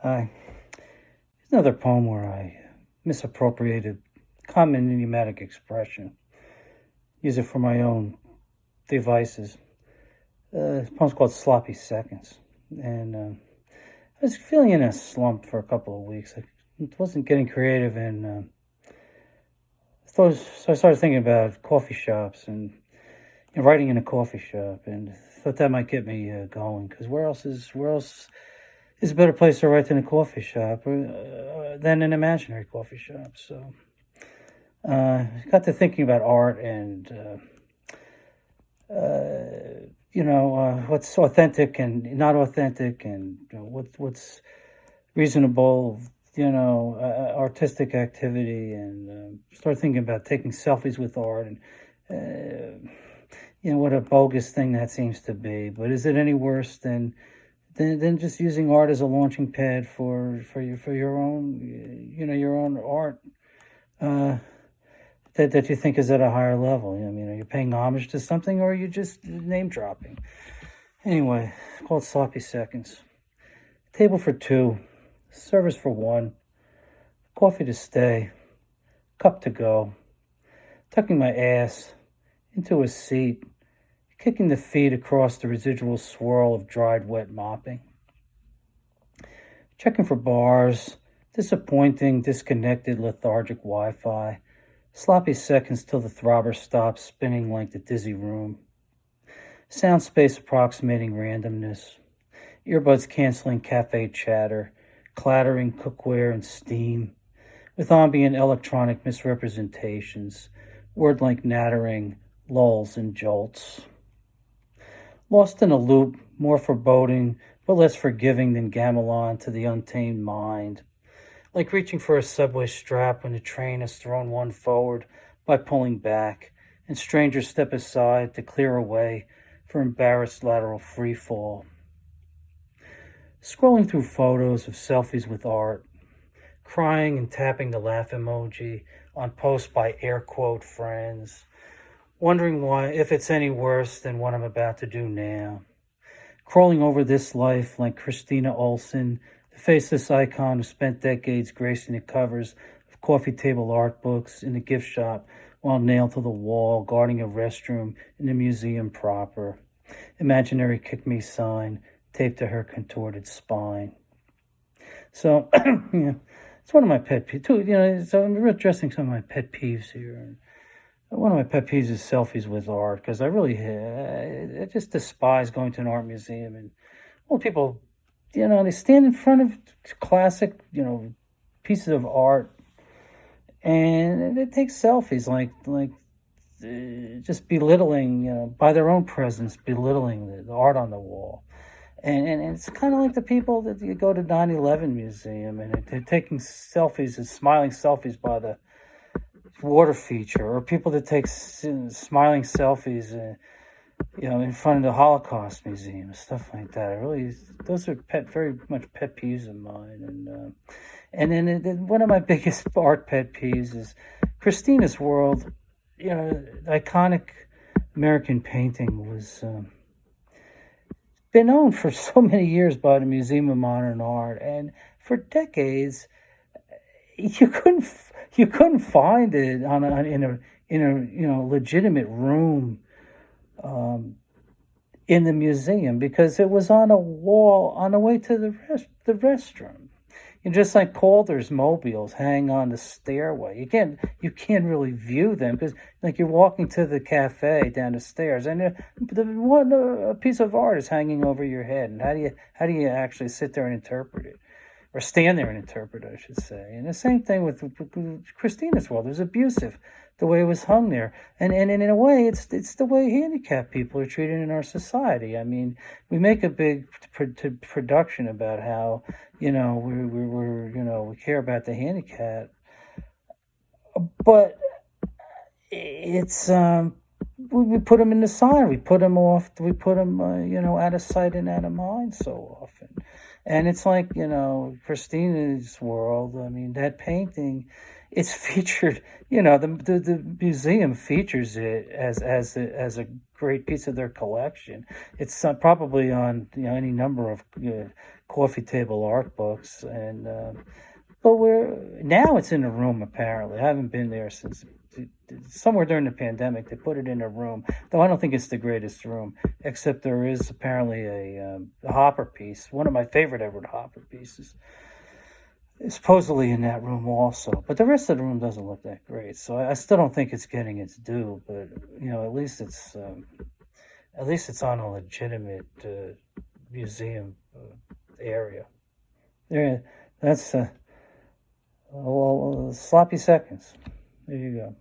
Here's another poem where I misappropriated common idiomatic expression, use it for my own devices. The poem's called Sloppy Seconds. And I was feeling in a slump for a couple of weeks. I wasn't getting creative, and so I started thinking about coffee shops and writing in a coffee shop, and thought that might get me going. Because where else is a better place to write than a coffee shop, than an imaginary coffee shop? So got to thinking about art and what's authentic and not authentic, and what's reasonable, artistic activity, and start thinking about taking selfies with art, and what a bogus thing that seems to be. But is it any worse than just using art as a launching pad for your own, your own art, that you think is at a higher level? I mean, are you paying homage to something, or are you just name dropping? Anyway, it's called Sloppy Seconds. Table for two, service for one, coffee to stay, cup to go, tucking my ass into a seat, kicking the feet across the residual swirl of dried wet mopping. Checking for bars, disappointing, disconnected, lethargic Wi-Fi, sloppy seconds till the throbber stops spinning like the dizzy room. Sound space approximating randomness, earbuds canceling cafe chatter, clattering cookware and steam, with ambient electronic misrepresentations, word-like nattering, lulls and jolts. Lost in a loop, more foreboding, but less forgiving than gamelan to the untamed mind. Like reaching for a subway strap when the train has thrown one forward by pulling back, and strangers step aside to clear a way for embarrassed lateral freefall. Scrolling through photos of selfies with art, crying and tapping the laugh emoji on posts by air quote friends, wondering if it's any worse than what I'm about to do now. Crawling over this life like Christina Olson, the faceless icon who spent decades gracing the covers of coffee table art books in the gift shop while nailed to the wall, guarding a restroom in the museum proper. Imaginary kick me sign taped to her contorted spine. So, it's one of my pet peeves, too. So I'm addressing some of my pet peeves here. One of my pet peeves is selfies with art, because I just despise going to an art museum and people, they stand in front of classic, pieces of art, and they take selfies like just belittling, by their own presence, belittling the art on the wall. And it's kind of like the people that you go to 9/11 museum and they're taking selfies and smiling selfies by the water feature, or people that take smiling selfies, in front of the Holocaust Museum and stuff like that. Those are very much pet peeves of mine. And then one of my biggest art pet peeves is Christina's World. Iconic American painting was been known for so many years by the Museum of Modern Art, and for decades you couldn't find it in a legitimate room in the museum, because it was on a wall on the way to the restroom. And just like Calder's mobiles hang on the stairway, you can't really view them, because like you're walking to the cafe down the stairs, and a piece of art is hanging over your head, and how do you actually sit there and interpret it? Or stand there and interpret, I should say. And the same thing with Christina's World. It was abusive, the way it was hung there. And in a way, it's the way handicapped people are treated in our society. I mean, we make a big production about how, we care about the handicapped. But it's, we put them in the side. We put them off. We put them, out of sight and out of mind so often. And it's like, Christina's World. I mean, that painting, it's featured. The museum features it as a great piece of their collection. It's probably on any number of coffee table art books, and but we're now it's in a room. Apparently, I haven't been there since somewhere during the pandemic. They put it in a room, though I don't think it's the greatest room. Except there is apparently a Hopper piece, one of my favorite Edward Hopper pieces, is supposedly in that room also. But the rest of the room doesn't look that great, so I still don't think it's getting its due. But at least it's on a legitimate museum area. There, that's sloppy seconds. There you go.